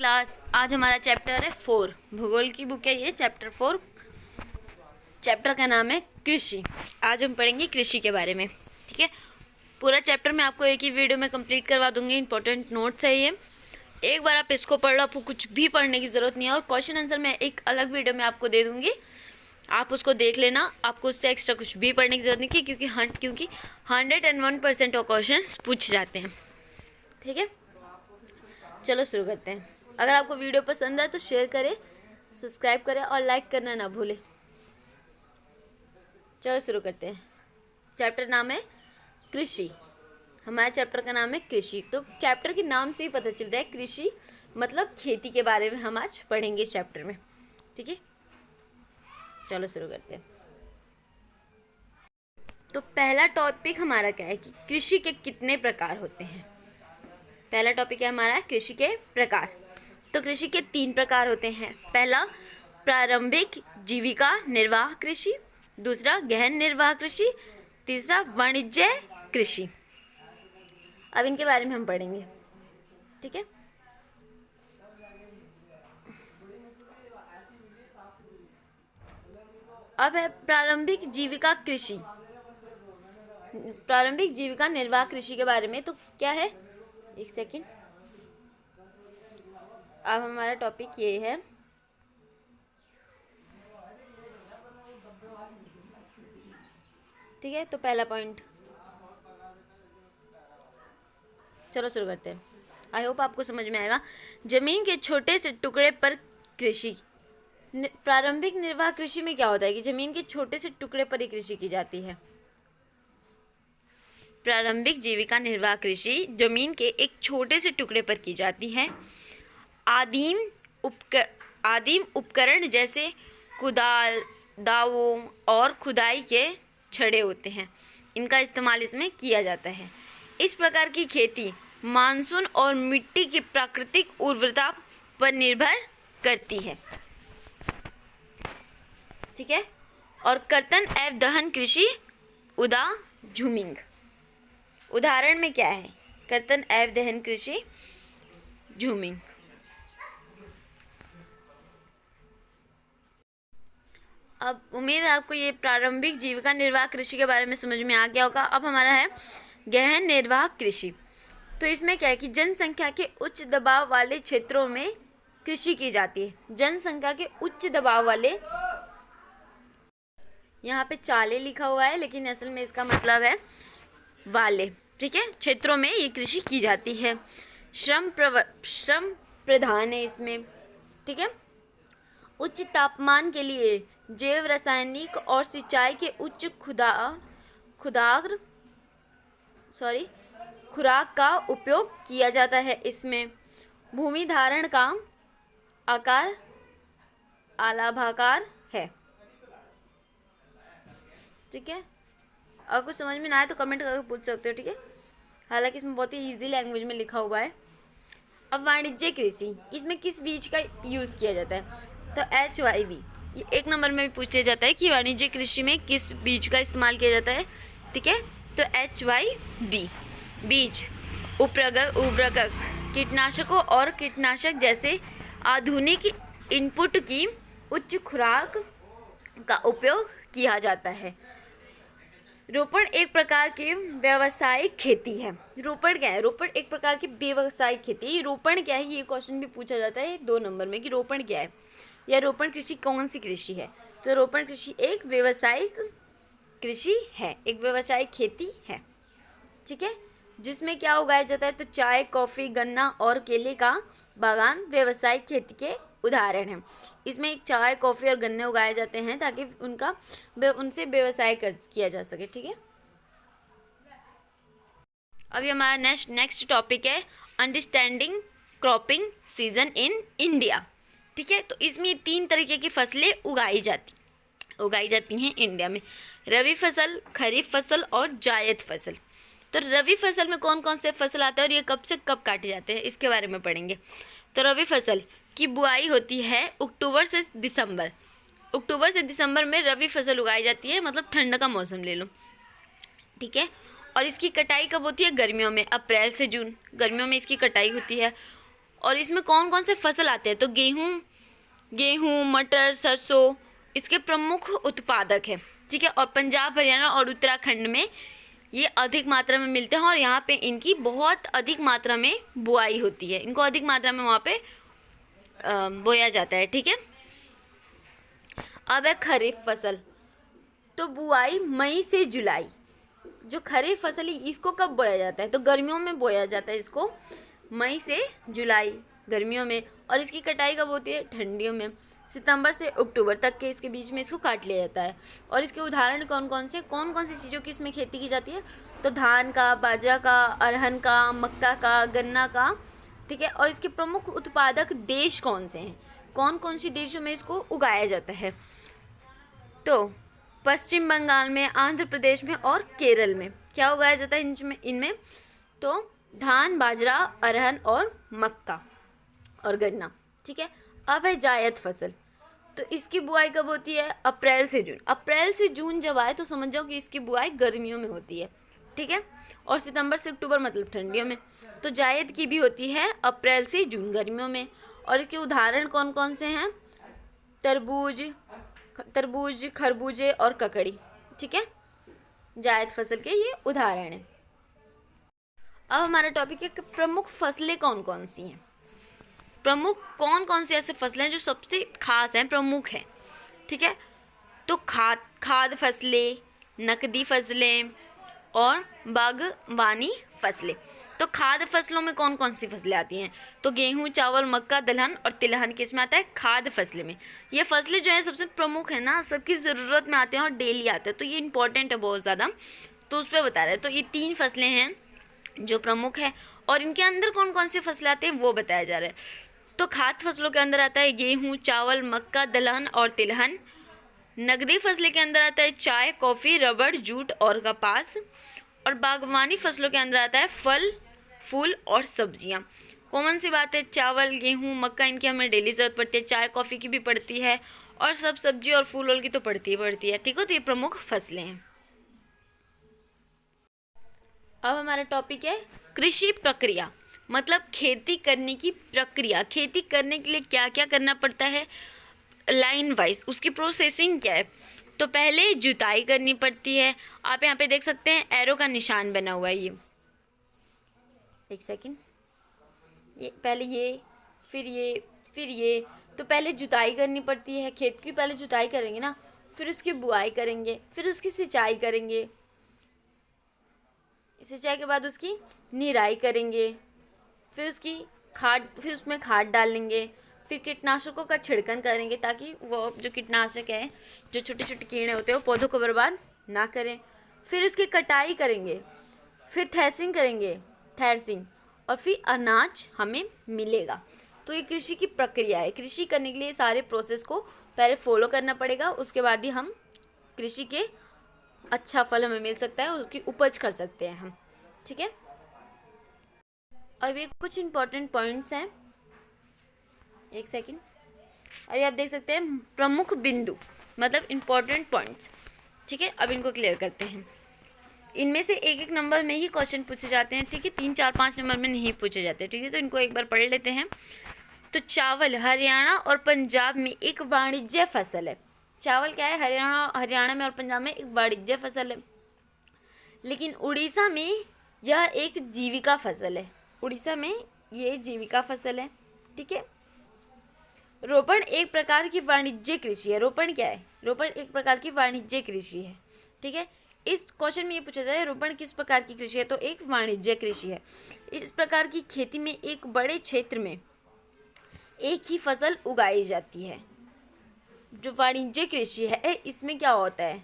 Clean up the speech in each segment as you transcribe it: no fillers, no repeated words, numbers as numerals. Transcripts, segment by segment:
Class. आज हमारा chapter है 4, भूगोल की बुक है ये, चैप्टर 4। चैप्टर का नाम है कृषि। आज हम पढ़ेंगे कृषि के बारे में, ठीक है। पूरा चैप्टर मैं आपको एक ही वीडियो में कंप्लीट करवा दूंगी। इंपॉर्टेंट नोट्स है ये, एक बार आप इसको पढ़ लो, आपको कुछ भी पढ़ने की ज़रूरत नहीं है। और क्वेश्चन आंसर मैं एक अलग वीडियो में आपको दे दूँगी, आप उसको देख लेना। आपको उससे एक्स्ट्रा कुछ भी पढ़ने की ज़रूरत नहीं है, क्योंकि 101% ऑफ क्वेश्चन पूछ जाते हैं, ठीक है। चलो शुरू करते हैं। अगर आपको वीडियो पसंद आए तो शेयर करें, सब्सक्राइब करें और लाइक करना ना भूलें। चलो शुरू करते हैं। चैप्टर नाम है कृषि। हमारे चैप्टर का नाम है कृषि। तो चैप्टर के नाम से ही पता चल रहा है कृषि मतलब खेती के बारे में हम आज पढ़ेंगे इस चैप्टर में, ठीक है। चलो शुरू करते हैं। तो पहला टॉपिक हमारा क्या है कि कृषि के कितने प्रकार होते हैं। पहला टॉपिक है हमारा कृषि के प्रकार। तो कृषि के 3 प्रकार होते हैं। पहला प्रारंभिक जीविका निर्वाह कृषि, दूसरा गहन निर्वाह कृषि, तीसरा वाणिज्य कृषि। अब इनके बारे में हम पढ़ेंगे, ठीक है। अब है प्रारंभिक जीविका कृषि, प्रारंभिक जीविका निर्वाह कृषि के बारे में। तो क्या है, एक सेकेंड। अब हमारा टॉपिक ये है, ठीक है। तो पहला पॉइंट, चलो शुरू करते हैं। आई होप आपको समझ में आएगा। जमीन के छोटे से टुकड़े पर कृषि। प्रारंभिक निर्वाह कृषि में क्या होता है कि जमीन के छोटे से टुकड़े पर ही कृषि की जाती है। प्रारंभिक जीविका निर्वाह कृषि जमीन के एक छोटे से टुकड़े पर की जाती है। आदिम उपकरण जैसे कुदाल, दावों और खुदाई के छड़े होते हैं, इनका इस्तेमाल इसमें किया जाता है। इस प्रकार की खेती मानसून और मिट्टी की प्राकृतिक उर्वरता पर निर्भर करती है, ठीक है। और कर्तन एवं दहन कृषि झूमिंग। उदाहरण में क्या है, कर्तन एवं दहन कृषि झूमिंग। अब उम्मीद है आपको ये प्रारंभिक जीविका निर्वाह कृषि के बारे में समझ में आ गया होगा। अब हमारा है गहन निर्वाह कृषि। तो इसमें क्या है कि जनसंख्या के उच्च दबाव वाले क्षेत्रों में कृषि की जाती है। जनसंख्या के उच्च दबाव वाले, यहाँ पे चाले लिखा हुआ है लेकिन असल में इसका मतलब है वाले, ठीक है, क्षेत्रों में ये कृषि की जाती है। श्रम प्रधान है इसमें, ठीक है। उच्च तापमान के लिए जैव रासायनिक और सिंचाई के उच्च खुराक का उपयोग किया जाता है। इसमें भूमि धारण का आकार आलाभाकार है, ठीक है। अगर कुछ समझ में ना आए तो कमेंट करके पूछ सकते हो, ठीक है। हालांकि इसमें बहुत ही इजी लैंग्वेज में लिखा हुआ है। अब वाणिज्य कृषि, इसमें किस बीज का यूज़ किया जाता है। तो HYV, ये 1 नंबर में भी पूछा जाता है कि वाणिज्य कृषि में किस बीज का इस्तेमाल किया जाता है, ठीक है। तो HYV बीज उर्वरक कीटनाशकों और कीटनाशक जैसे आधुनिक इनपुट की उच्च खुराक का उपयोग किया जाता है। रोपण एक प्रकार की व्यावसायिक खेती है। रोपण क्या है, रोपण एक प्रकार की व्यावसायिक खेती है। रोपण क्या है, ये क्वेश्चन भी पूछा जाता है 2 नंबर में कि रोपण क्या है या रोपण कृषि कौन सी कृषि है। तो रोपण कृषि एक व्यावसायिक कृषि है, एक व्यावसायिक खेती है, ठीक है, जिसमें क्या उगाया जाता है। तो चाय, कॉफ़ी, गन्ना और केले का बागान व्यावसायिक खेती के उदाहरण हैं। इसमें एक चाय, कॉफ़ी और गन्ने उगाए जाते हैं ताकि उनसे व्यवसाय किया जा सके, ठीक है। अभी हमारा नेक्स्ट टॉपिक है understanding cropping season in India, ठीक है। तो इसमें 3 तरीके की फसलें उगाई जाती हैं इंडिया में। रबी फसल, खरीफ फसल और जायद फसल। तो रबी फसल में कौन कौन से फसल आते हैं और ये कब से कब काटे जाते हैं, इसके बारे में पढ़ेंगे। तो रबी फसल की बुआई होती है अक्टूबर से दिसंबर में रबी फसल उगाई जाती है, मतलब ठंड का मौसम ले लो, ठीक है। और इसकी कटाई कब होती है, गर्मियों में, अप्रैल से जून, गर्मियों में इसकी कटाई होती है। और इसमें कौन कौन से फसल आते हैं, तो गेहूँ, मटर, सरसों इसके प्रमुख उत्पादक है, ठीक है। और पंजाब, हरियाणा और उत्तराखंड में ये अधिक मात्रा में मिलते हैं और यहाँ पे इनकी बहुत अधिक मात्रा में बुआई होती है, इनको अधिक मात्रा में वहाँ पे बोया जाता है, ठीक है। अब है खरीफ फसल, तो बुआई मई से जुलाई। जो खरीफ फसल है इसको कब बोया जाता है, तो गर्मियों में बोया जाता है इसको, मई से जुलाई गर्मियों में, और इसकी कटाई कब होती है, ठंडियों में, सितंबर से अक्टूबर तक के इसके बीच में इसको काट लिया जाता है। और इसके उदाहरण कौन कौन सी चीज़ों की इसमें खेती की जाती है, तो धान का, बाजरा का, अरहर का, मक्का का, गन्ना का, ठीक है। और इसके प्रमुख उत्पादक देश कौन से हैं, कौन कौन सी देशों में इसको उगाया जाता है, तो पश्चिम बंगाल में, आंध्र प्रदेश में और केरल में क्या उगाया जाता है इनमें, तो धान, बाजरा, अरहर और मक्का और गन्ना, ठीक है। अब है जायद फसल, तो इसकी बुआई कब होती है, अप्रैल से जून। अप्रैल से जून जब आए तो समझ जाओ कि इसकी बुआई गर्मियों में होती है, ठीक है। और सितंबर से अक्टूबर मतलब ठंडियों में। तो जायद की भी होती है अप्रैल से जून गर्मियों में। और इसके उदाहरण कौन कौन से हैं, तरबूज, खरबूजे और ककड़ी, ठीक है। जायद फसल के ये उदाहरण हैं। अब हमारा टॉपिक है कि प्रमुख फसलें कौन कौन सी हैं। प्रमुख कौन कौन सी ऐसे फसलें हैं जो सबसे खास हैं, प्रमुख हैं, ठीक है। तो खाद्य फसलें, नकदी फसलें और बागवानी फसलें। तो खाद्य फसलों में कौन कौन सी फसलें आती हैं, तो गेहूं, चावल, मक्का, दलहन और तिलहन किस में आता है, खाद्य फसलें में। ये फसलें जो है सबसे प्रमुख है ना, सबकी ज़रूरत में आते हैं और डेली आते हैं, तो ये इंपॉर्टेंट है बहुत ज़्यादा, तो उस पर बता रहे हैं। तो ये 3 फसलें हैं जो प्रमुख है और इनके अंदर कौन कौन सी फसलें आती हैं वो बताया जा रहा है। तो खाद्य फसलों के अंदर आता है गेहूँ, चावल, मक्का, दलहन और तिलहन। नकदी फसलें के अंदर आता है चाय, कॉफ़ी, रबड़, जूट और कपास। और बागवानी फसलों के अंदर आता है फल, फूल और सब्जियां। कॉमन सी बात है, चावल, गेहूं, मक्का इनकी हमें डेली ज़रूरत पड़ती है, चाय, कॉफ़ी की भी पड़ती है और सब सब्जी और फूल की तो पड़ती है, ठीक है। तो ये प्रमुख फसलें हैं। अब हमारा टॉपिक है कृषि प्रक्रिया, मतलब खेती करने की प्रक्रिया। खेती करने के लिए क्या क्या करना पड़ता है लाइन वाइज, उसकी प्रोसेसिंग क्या है। तो पहले जुताई करनी पड़ती है, आप यहाँ पे देख सकते हैं एरो का निशान बना हुआ है, ये एक सेकंड, ये पहले ये फिर ये तो पहले जुताई करनी पड़ती है, खेत की पहले जुताई करेंगे ना, फिर उसकी बुआई करेंगे, फिर उसकी सिंचाई करेंगे, सिंचाई के बाद उसकी निराई करेंगे, फिर उसमें खाद डालेंगे, फिर कीटनाशकों का छिड़कन करेंगे ताकि वो जो कीटनाशक है, जो छोटे छोटे कीड़े होते हैं वो पौधों को बर्बाद ना करें। फिर उसकी कटाई करेंगे, फिर थ्रेसिंग और फिर अनाज हमें मिलेगा। तो ये कृषि की प्रक्रिया है। कृषि करने के लिए सारे प्रोसेस को पहले फॉलो करना पड़ेगा, उसके बाद ही हम कृषि के अच्छा फल हमें मिल सकता है, उसकी उपज कर सकते हैं हम, ठीक है। अब ये कुछ इम्पोर्टेंट पॉइंट्स हैं, एक सेकंड। अभी आप देख सकते हैं प्रमुख बिंदु मतलब इम्पोर्टेंट पॉइंट्स, ठीक है। अब इनको क्लियर करते हैं। इनमें से एक एक नंबर में ही क्वेश्चन पूछे जाते हैं, ठीक है, 3, 4, 5 नंबर में नहीं पूछे जाते, ठीक है। तो इनको एक बार पढ़ लेते हैं। तो चावल हरियाणा और पंजाब में एक वाणिज्य फसल है। चावल क्या है, हरियाणा में और पंजाब में एक वाणिज्य फसल है, लेकिन उड़ीसा में यह एक जीविका फसल है। उड़ीसा में ये जीविका फसल है, ठीक है। रोपण एक प्रकार की वाणिज्य कृषि है। रोपण क्या है, रोपण एक प्रकार की वाणिज्य कृषि है, ठीक है। इस क्वेश्चन में ये पूछा जाता है रोपण किस प्रकार की कृषि है, तो एक वाणिज्य कृषि है। इस प्रकार की खेती में एक बड़े क्षेत्र में एक ही फसल उगाई जाती है। जो वाणिज्य कृषि है इसमें क्या होता है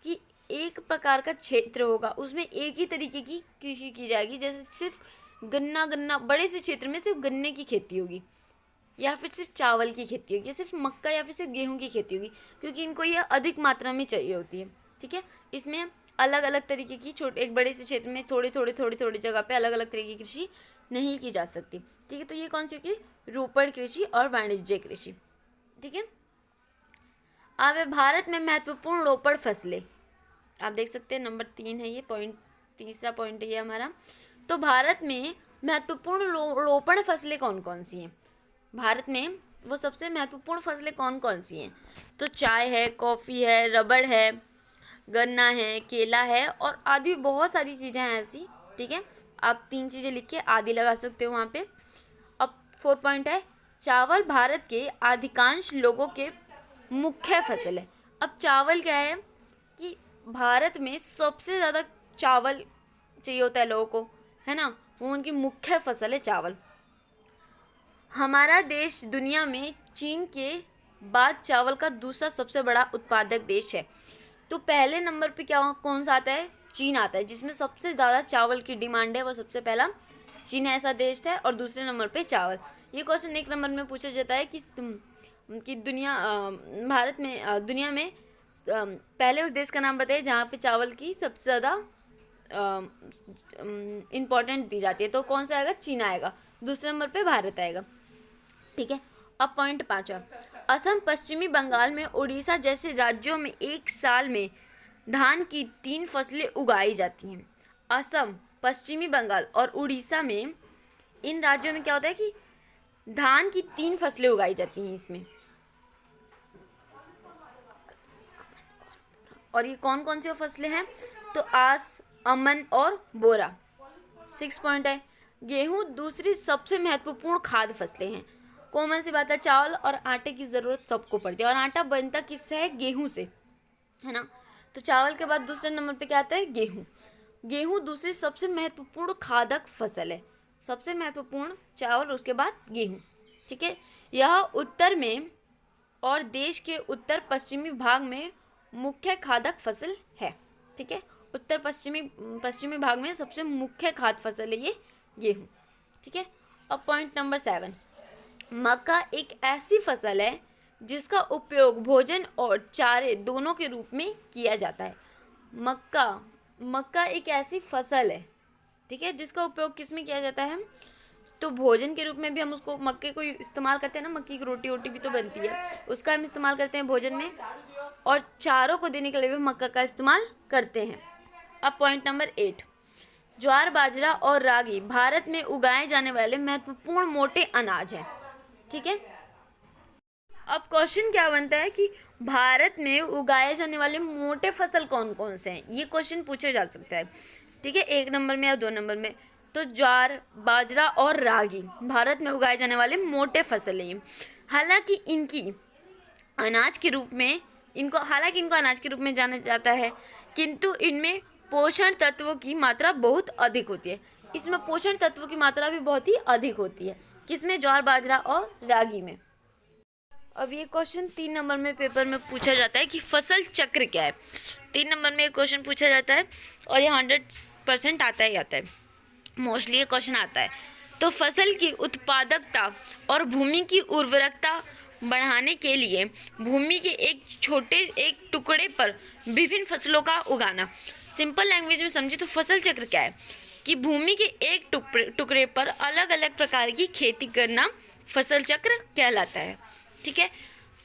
कि एक प्रकार का क्षेत्र होगा, उसमें एक ही तरीके की कृषि की जाएगी, जैसे सिर्फ गन्ना बड़े से क्षेत्र में सिर्फ गन्ने की खेती होगी, या फिर सिर्फ चावल की खेती होगी, या सिर्फ मक्का या फिर सिर्फ गेहूं की खेती होगी, क्योंकि इनको यह अधिक मात्रा में चाहिए होती है, ठीक है। इसमें अलग अलग तरीके की एक बड़े से क्षेत्र में थोड़ी जगह पे अलग अलग तरीके की कृषि नहीं की जा सकती, ठीक है। तो ये कौन सी होगी, रोपण कृषि और वाणिज्य कृषि, ठीक है। अब भारत में महत्वपूर्ण रोपण फसलें आप देख सकते हैं, नंबर 3 है ये पॉइंट, तीसरा पॉइंट है ये हमारा। तो भारत में महत्वपूर्ण रोपण फसलें कौन कौन सी हैं भारत में, वो सबसे महत्वपूर्ण फसलें कौन कौन सी हैं? तो चाय है, कॉफ़ी है, रबड़ है, गन्ना है, केला है और आदि बहुत सारी चीज़ें हैं ऐसी। ठीक है, आप 3 चीज़ें लिख के आदि लगा सकते हो वहाँ पे। अब 4 पॉइंट है, चावल भारत के अधिकांश लोगों के मुख्य फसल है। अब चावल क्या है कि भारत में सबसे ज़्यादा चावल चाहिए होता है लोगों को, है ना, वो उनकी मुख्य फसल है चावल। हमारा देश दुनिया में चीन के बाद चावल का दूसरा सबसे बड़ा उत्पादक देश है। तो पहले नंबर पे क्या कौन सा आता है? चीन आता है, जिसमें सबसे ज़्यादा चावल की डिमांड है, वो सबसे पहला चीन ऐसा देश है। और दूसरे नंबर पे चावल। ये क्वेश्चन 1 नंबर में पूछा जाता है कि भारत में दुनिया में पहले उस देश का नाम बताइए जहाँ पे चावल की सबसे ज़्यादा इम्पोर्टेंट दी जाती है। तो कौन सा आएगा? चीन आएगा। दूसरे नंबर पे भारत आएगा। ठीक है, अब पॉइंट 5, असम, पश्चिमी बंगाल में उड़ीसा जैसे राज्यों में एक साल में धान की 3 फसलें उगाई जाती हैं। असम, पश्चिमी बंगाल और उड़ीसा में, इन राज्यों में क्या होता है कि धान की 3 फसलें उगाई जाती हैं इसमें। और ये कौन कौन सी फसलें हैं? तो आस, अमन और बोरा। 6 पॉइंट है, गेहूं दूसरी सबसे महत्वपूर्ण खाद्य फसलें हैं। कॉमन सी बात है, चावल और आटे की ज़रूरत सबको पड़ती है और आटा बनता किससे है? गेहूं से, है ना। तो चावल के बाद दूसरे नंबर पे क्या आता है? गेहूं। गेहूं दूसरी सबसे महत्वपूर्ण खाद्य फसल है। सबसे महत्वपूर्ण चावल, उसके बाद गेहूं। ठीक है, यह उत्तर में और देश के उत्तर पश्चिमी भाग में मुख्य खाद्य फसल है। ठीक है, उत्तर पश्चिमी भाग में सबसे मुख्य खाद्य फसल है ये गेहूं। ठीक है, अब पॉइंट नंबर 7, मक्का एक ऐसी फसल है जिसका उपयोग भोजन और चारे दोनों के रूप में किया जाता है। मक्का एक ऐसी फसल है, ठीक है, जिसका उपयोग किस में किया जाता है? तो भोजन के रूप में भी हम उसको, मक्के को इस्तेमाल करते हैं ना, मक्की की रोटी भी तो बनती है, उसका हम इस्तेमाल करते हैं भोजन में, और चारों को देने के लिए भी मक्का का इस्तेमाल करते हैं। अब पॉइंट नंबर 8, ज्वार, बाजरा और रागी भारत में उगाए जाने वाले महत्वपूर्ण मोटे अनाज हैं। ठीक है, अब क्वेश्चन क्या बनता है कि भारत में उगाए जाने वाले मोटे फसल कौन कौन से हैं? ये क्वेश्चन पूछा जा सकता है। ठीक है, 1 नंबर में या 2 नंबर में। तो ज्वार, बाजरा और रागी भारत में उगाए जाने वाले मोटे फसल हैं। हालांकि इनको अनाज के रूप में जाना जाता है, किंतु इनमें पोषण तत्वों की मात्रा बहुत अधिक होती है। इसमें पोषण तत्वों की मात्रा भी बहुत ही अधिक होती है। किसमें? ज्वार, बाजरा और रागी में। अब ये क्वेश्चन 3 नंबर में पेपर में पूछा जाता है कि फसल चक्र क्या है। 3 नंबर में क्वेश्चन पूछा जाता है और ये 100% आता है, मोस्टली ये क्वेश्चन आता है। तो फसल की उत्पादकता और भूमि की उर्वरकता बढ़ाने के लिए भूमि के एक टुकड़े पर विभिन्न फसलों का उगाना। सिंपल लैंग्वेज में समझे तो फसल चक्र क्या है कि भूमि के एक टुकड़े पर अलग अलग प्रकार की खेती करना फसल चक्र कहलाता है। ठीक है,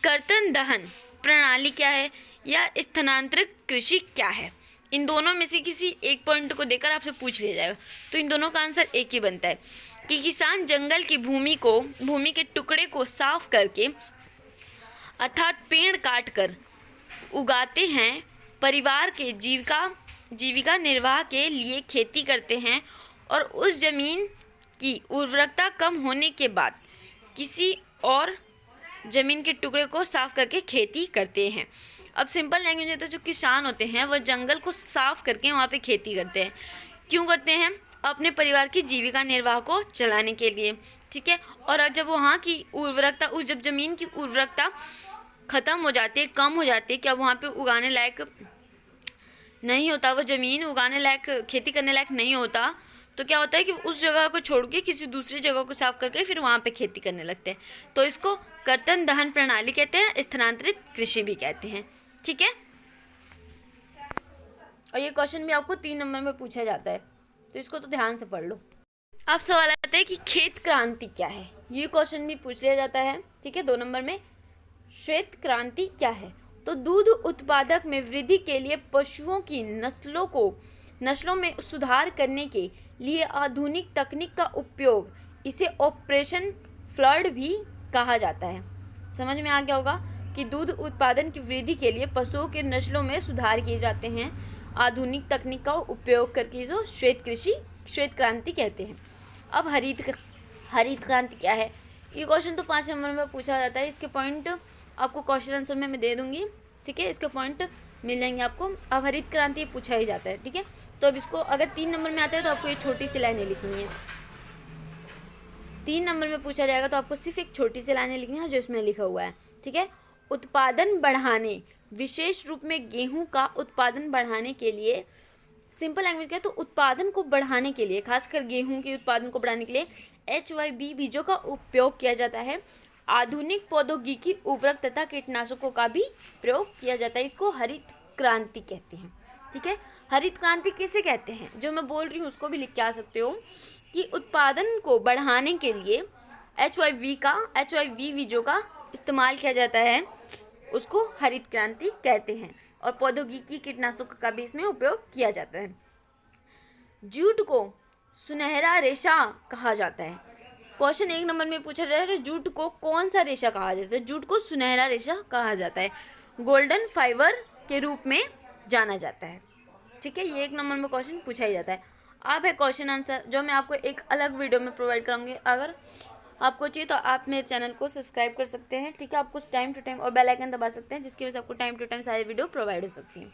कर्तन दहन प्रणाली क्या है या स्थानांतरित कृषि क्या है? इन दोनों में से किसी एक पॉइंट को देकर आपसे पूछ लिया जाएगा, तो इन दोनों का आंसर एक ही बनता है कि किसान जंगल की भूमि के टुकड़े को साफ करके अर्थात पेड़ काट कर उगाते हैं, परिवार के जीविका निर्वाह के लिए खेती करते हैं और उस जमीन की उर्वरकता कम होने के बाद किसी और जमीन के टुकड़े को साफ करके खेती करते हैं। अब सिंपल लैंग्वेज में तो जो किसान होते हैं वह जंगल को साफ करके वहाँ पे खेती करते हैं। क्यों करते हैं? अपने परिवार की जीविका निर्वाह को चलाने के लिए। ठीक है, और जब वहाँ की उर्वरकता, जब ज़मीन की उर्वरकता ख़त्म हो जाती है, कम हो जाती है, क्या वहाँ पे उगाने लायक नहीं होता, वो ज़मीन उगाने लायक, खेती करने लायक नहीं होता, तो क्या होता है कि उस जगह को छोड़ के किसी दूसरी जगह को साफ करके फिर वहाँ पे खेती करने लगते हैं। तो इसको कर्तन दहन प्रणाली कहते हैं, स्थानांतरित कृषि भी कहते हैं। ठीक है, और ये क्वेश्चन भी आपको 3 नंबर में पूछा जाता है, तो इसको तो ध्यान से पढ़ लो। अब सवाल आता है कि श्वेत क्रांति क्या है? ये क्वेश्चन भी पूछ लिया जाता है। ठीक है, 2 नंबर में श्वेत क्रांति क्या है? तो दूध उत्पादक में वृद्धि के लिए पशुओं की नस्लों में सुधार करने के लिए आधुनिक तकनीक का उपयोग, इसे ऑपरेशन फ्लड भी कहा जाता है। समझ में आ गया होगा कि दूध उत्पादन की वृद्धि के लिए पशुओं के नस्लों में सुधार किए जाते हैं आधुनिक तकनीक का उपयोग करके, जो श्वेत क्रांति कहते हैं। अब हरित क्रांति क्या है? ये क्वेश्चन तो 5 नंबर में पूछा जाता है। इसके पॉइंट आपको क्वेश्चन आंसर में मैं दे दूंगी, ठीक है, इसके पॉइंट मिल जाएंगे आपको। अब हरित क्रांति पूछा ही जाता है, ठीक है। तो अब इसको अगर 3 नंबर में आता है तो आपको ये छोटी सी लाइनें लिखनी है। 3 नंबर में पूछा जाएगा तो आपको सिर्फ एक छोटी सी लाइनें लिखनी है जो इसमें लिखा हुआ है, ठीक है। उत्पादन बढ़ाने, विशेष रूप में गेहूं का उत्पादन बढ़ाने के लिए, सिंपल लैंग्वेज क्या है, तो उत्पादन को बढ़ाने के लिए, खासकर गेहूं के उत्पादन को बढ़ाने के लिए HYV बीजों का उपयोग किया जाता है। आधुनिक प्रौद्योगिकी, उर्वरक तथा कीटनाशकों का भी प्रयोग किया जाता है। इसको हरित क्रांति कहते हैं, ठीक है। हरित क्रांति किसे कहते हैं, जो मैं बोल रही हूँ उसको भी लिख के आ सकते हो कि उत्पादन को बढ़ाने के लिए HYV बीजों का इस्तेमाल किया जाता है, उसको हरित क्रांति कहते हैं। और प्रौद्योगिकी, कीटनाशकों का भी इसमें उपयोग किया जाता है। जूट को सुनहरा रेशा कहा जाता है। क्वेश्चन 1 नंबर में पूछा जाता है जूट को कौन सा रेशा कहा जाता है? जूट को सुनहरा रेशा कहा जाता है, गोल्डन फाइबर के रूप में जाना जाता है, ठीक है। ये 1 नंबर में क्वेश्चन पूछा ही जाता है। अब है क्वेश्चन आंसर, जो मैं आपको एक अलग वीडियो में प्रोवाइड करूँगी। अगर आपको चाहिए तो आप मेरे चैनल को सब्सक्राइब कर सकते हैं, ठीक है। आपको टाइम टू टाइम और बेल आइकन दबा सकते हैं, जिसकी वजह से आपको टाइम टू टाइम सारी वीडियो प्रोवाइड हो सकती है।